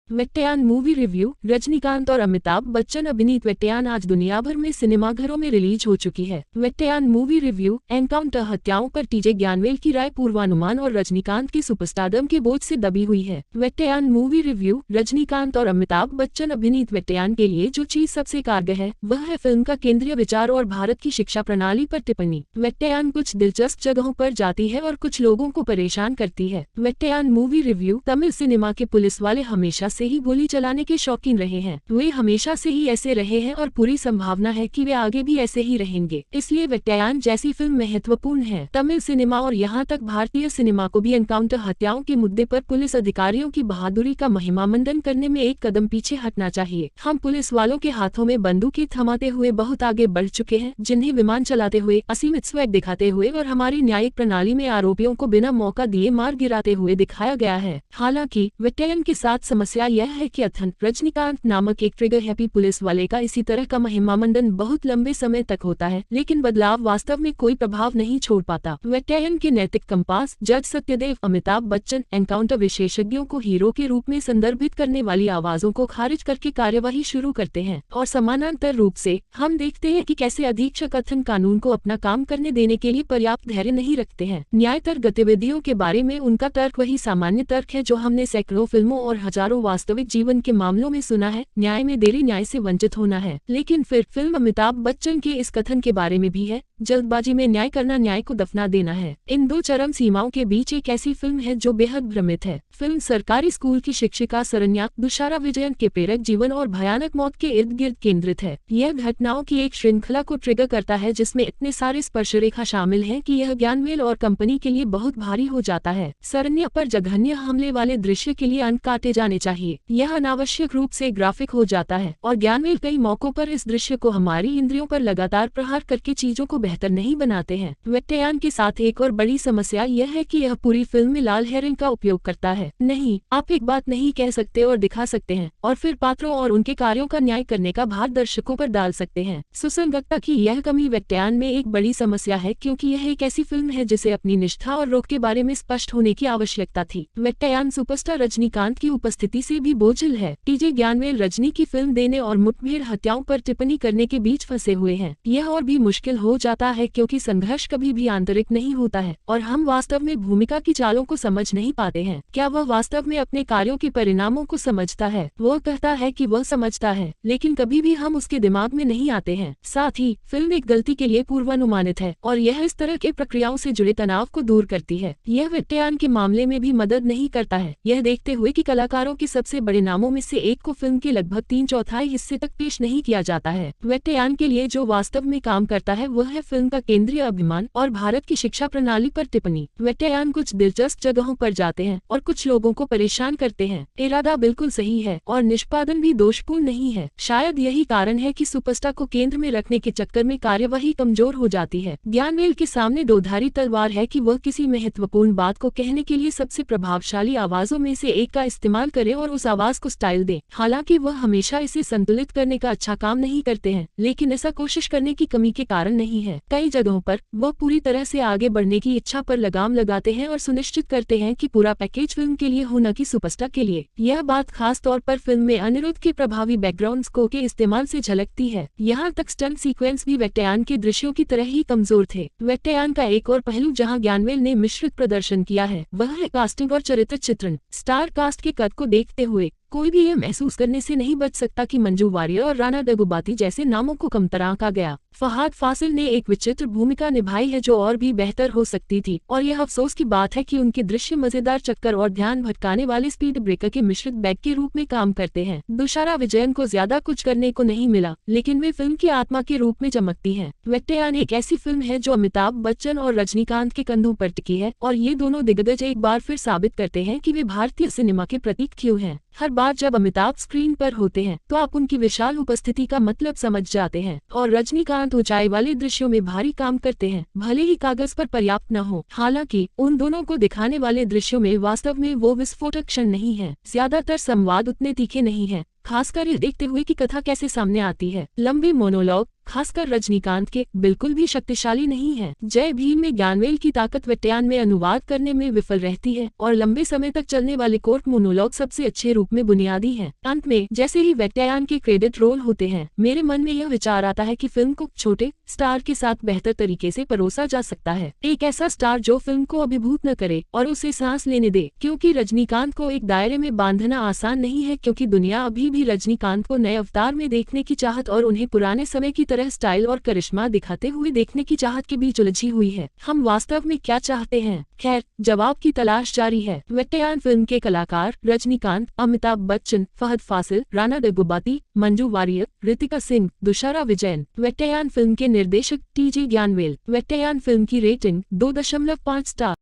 वेट्टयान movie review. Rajinikanth और अमिताभ बच्चन अभिनीत वेट्टयान आज दुनिया भर में सिनेमाघरों में रिलीज हो चुकी है। वेट्टयान मूवी रिव्यू। एनकाउंटर हत्याओं पर टीजे ज्ञानवेल की राय पूर्वानुमान और रजनीकांत की सुपरस्टारडम के बोझ से दबी हुई है। वेट्टयान मूवी रिव्यू। रजनीकांत और अमिताभ बच्चन अभिनीत वेट्टयान के लिए जो चीज सबसे कारगर है वह है फिल्म का केंद्रीय विचार और भारत की शिक्षा प्रणाली पर टिप्पणी। वेट्टयान कुछ दिलचस्प जगहों पर जाती है और कुछ लोगों को परेशान करती है। वेट्टयान मूवी रिव्यू। तमिल सिनेमा के पुलिस वाले हमेशा से ही गोली चलाने के शौकीन रहे हैं। वे हमेशा से ही ऐसे रहे हैं और पूरी संभावना है कि वे आगे भी ऐसे ही रहेंगे। इसलिए वेट्टयान जैसी फिल्म महत्वपूर्ण है। तमिल सिनेमा और यहाँ तक भारतीय सिनेमा को भी एनकाउंटर हत्याओं के मुद्दे पर पुलिस अधिकारियों की बहादुरी का महिमामंडन करने में एक कदम पीछे हटना चाहिए। हम पुलिस वालों के हाथों में बंदूकें थमाते हुए बहुत आगे बढ़ चुके हैं, जिन्हें विमान चलाते हुए, असीमित स्वैग दिखाते हुए और हमारी न्यायिक प्रणाली में आरोपियों को बिना मौका दिए मार गिराते हुए दिखाया गया है। हालांकि वेट्टयान के साथ समस्या यह है कि अथन रजनीकांत नामक एक ट्रिगर हैप्पी पुलिस वाले का इसी तरह का महिमामंडन बहुत लंबे समय तक होता है, लेकिन बदलाव वास्तव में कोई प्रभाव नहीं छोड़ पाता। वेट्टयान के नैतिक कंपास। जज सत्यदेव। अमिताभ बच्चन एनकाउंटर विशेषज्ञों को हीरो के रूप में संदर्भित करने वाली आवाजों को खारिज करके कार्यवाही शुरू करते हैं और समानांतर रूप से हम देखते हैं कि कैसे अधीक्षक अथन कानून को अपना काम करने देने के लिए पर्याप्त धैर्य नहीं रखते हैं। न्यायतर गतिविधियों के बारे में उनका तर्क वही सामान्य तर्क है जो हमने सैकड़ों फिल्मों और हजारों वास्तविक जीवन के मामलों में सुना है, न्याय में देरी न्याय से वंचित होना है। लेकिन फिर फिल्म अमिताभ बच्चन के इस कथन के बारे में भी है, जल्दबाजी में न्याय करना न्याय को दफना देना है। इन दो चरम सीमाओं के बीच एक ऐसी फिल्म है जो बेहद भ्रमित है। फिल्म सरकारी स्कूल की शिक्षिका सरन्या दुशारा विजयन के प्रेरक जीवन और भयानक मौत के इर्द गिर्द केंद्रित है। यह घटनाओं की एक श्रृंखला को ट्रिगर करता है जिसमें इतने सारे स्पर्शरेखा शामिल हैं कि यह ज्ञानवेल और कंपनी के लिए बहुत भारी हो जाता है। सरन्या पर जघन्य हमले वाले दृश्य के लिए अंक काटे जाने चाहिए। यह अनावश्यक रूप से ग्राफिक हो जाता है और ज्ञानवेल कई मौकों पर इस दृश्य को हमारी इंद्रियों पर लगातार प्रहार करके चीजों को बेहतर नहीं बनाते हैं। वेट्टयान के साथ एक और बड़ी समस्या यह है कि यह पूरी फिल्म में लाल हेरिंग का उपयोग करता है। नहीं, आप एक बात नहीं कह सकते और दिखा सकते हैं और फिर पात्रों और उनके कार्यों का न्याय करने का भार दर्शकों पर डाल सकते हैं। सुसंगतता की यह कमी वेट्टयान में एक बड़ी समस्या है क्योंकि यह एक ऐसी फिल्म है जिसे अपनी निष्ठा और रोक के बारे में स्पष्ट होने की आवश्यकता थी। वेट्टयान सुपरस्टार रजनीकांत की उपस्थिति से भी बोझिल है। टीजे ज्ञानवेल रजनी की फिल्म देने और मुठभेड़ हत्याओं पर टिप्पणी करने के बीच फंसे हुए हैं। यह और भी मुश्किल हो जाता है क्योंकि संघर्ष कभी भी आंतरिक नहीं होता है और हम वास्तव में भूमिका की चालों को समझ नहीं पाते हैं। क्या वह वास्तव में अपने कार्यों के परिणामों को समझता है? वह कहता है कि वह समझता है, लेकिन कभी भी हम उसके दिमाग में नहीं आते हैं। साथ ही फिल्म एक गलती के लिए पूर्वानुमानित है और यह इस तरह के प्रक्रियाओं से जुड़े तनाव को दूर करती है। यह वेट्टयान के मामले में भी मदद नहीं करता है, यह देखते हुए कि कलाकारों के सबसे बड़े नामों में से एक को फिल्म के लगभग 3/4 हिस्से तक पेश नहीं किया जाता है। वेट्टयान के लिए जो वास्तव में काम करता है वह है फिल्म का केंद्रीय अभिमान और भारत की शिक्षा प्रणाली पर टिप्पणी। वेट्टयान कुछ दिलचस्प जगहों पर जाते हैं और कुछ लोगों को परेशान करते हैं। इरादा बिल्कुल सही है और निष्पादन भी दोषपूर्ण नहीं है। शायद यही कारण है कि सुपरस्टार को केंद्र में रखने के चक्कर में कार्यवाही कमजोर हो जाती है। ज्ञानवेल के सामने दोधारी तलवार है कि वह किसी महत्वपूर्ण बात को कहने के लिए सबसे प्रभावशाली आवाजों में से एक का इस्तेमाल करे और उस आवाज को स्टाइल दे। हालांकि वह हमेशा इसे संतुलित करने का अच्छा काम नहीं करते हैं, लेकिन ऐसा कोशिश करने की कमी के कारण नहीं है। कई जगहों पर वह पूरी तरह से आगे बढ़ने की इच्छा पर लगाम लगाते हैं और सुनिश्चित करते हैं कि पूरा पैकेज फिल्म के लिए हो न कि सुपरस्टार के लिए। यह बात खास तौर पर फिल्म में अनिरुद्ध के प्रभावी बैकग्राउंड स्कोर के इस्तेमाल से झलकती है। यहाँ तक स्टंट सीक्वेंस भी वेट्टयान के दृश्यों की तरह ही कमजोर थे। वेट्टयान का एक और पहलू जहाँ ज्ञानवेल ने मिश्रित प्रदर्शन किया है वह है कास्टिंग और चरित्र चित्रण। स्टार कास्ट के कद को देखते हुए कोई भी यह महसूस करने से नहीं बच सकता कि मंजू वारियर और राणा दगुबाती जैसे नामों को कमतर आंका गया। फहाद फासिल ने एक विचित्र भूमिका निभाई है जो और भी बेहतर हो सकती थी और यह अफसोस की बात है कि उनके दृश्य मजेदार चक्कर और ध्यान भटकाने वाले स्पीड ब्रेकर के मिश्रित बैग के रूप में काम करते हैं। दुशारा विजयन को ज्यादा कुछ करने को नहीं मिला, लेकिन वे फिल्म की आत्मा के रूप में चमकती हैं। वेट्टयान एक ऐसी फिल्म है जो अमिताभ बच्चन और रजनीकांत के कंधों पर टिकी है और ये दोनों दिग्गज एक बार फिर साबित करते हैं कि वे भारतीय सिनेमा के प्रतीक क्यों हैं। हर बार जब अमिताभ स्क्रीन पर होते हैं तो आप उनकी विशाल उपस्थिति का मतलब समझ जाते हैं और रजनीकांत ऊंचाई वाले दृश्यों में भारी काम करते हैं, भले ही कागज पर पर्याप्त न हो। हालांकि उन दोनों को दिखाने वाले दृश्यों में वास्तव में वो विस्फोटक क्षण नहीं है। ज्यादातर संवाद उतने तीखे नहीं हैं, खासकर ये देखते हुए कि कथा कैसे सामने आती है। लंबे मोनोलॉग, खासकर रजनीकांत के, बिल्कुल भी शक्तिशाली नहीं है। जय भीम में ज्ञानवेल की ताकत वेट्टैयान में अनुवाद करने में विफल रहती है और लंबे समय तक चलने वाले कोर्ट मोनोलॉग सबसे अच्छे रूप में बुनियादी हैं। अंत में जैसे ही वेट्टैयान के क्रेडिट रोल होते हैं, मेरे मन में यह विचार आता है कि फिल्म को छोटे स्टार के साथ बेहतर तरीके से परोसा जा सकता है। एक ऐसा स्टार जो फिल्म को अभिभूत न करे और उसे सांस लेने दे, क्योंकि रजनीकांत को एक दायरे में बांधना आसान नहीं है, क्योंकि दुनिया अभी भी रजनीकांत को नए अवतार में देखने की चाहत और उन्हें पुराने समय की तरह स्टाइल और करिश्मा दिखाते हुए देखने की चाहत के बीच उलझी हुई है। हम वास्तव में क्या चाहते हैं? खैर, जवाब की तलाश जारी है। वेट्टैयान फिल्म के कलाकार रजनीकांत, अमिताभ बच्चन, फहद फासिल, राणा दग्गुबाती, मंजू वारियर, ऋतिका सिंह, दुशारा विजयन। वेट्टैयान फिल्म के निर्देशक टीजे ज्ञानवेल। वेट्टैयान फिल्म की रेटिंग 2.5 स्टार।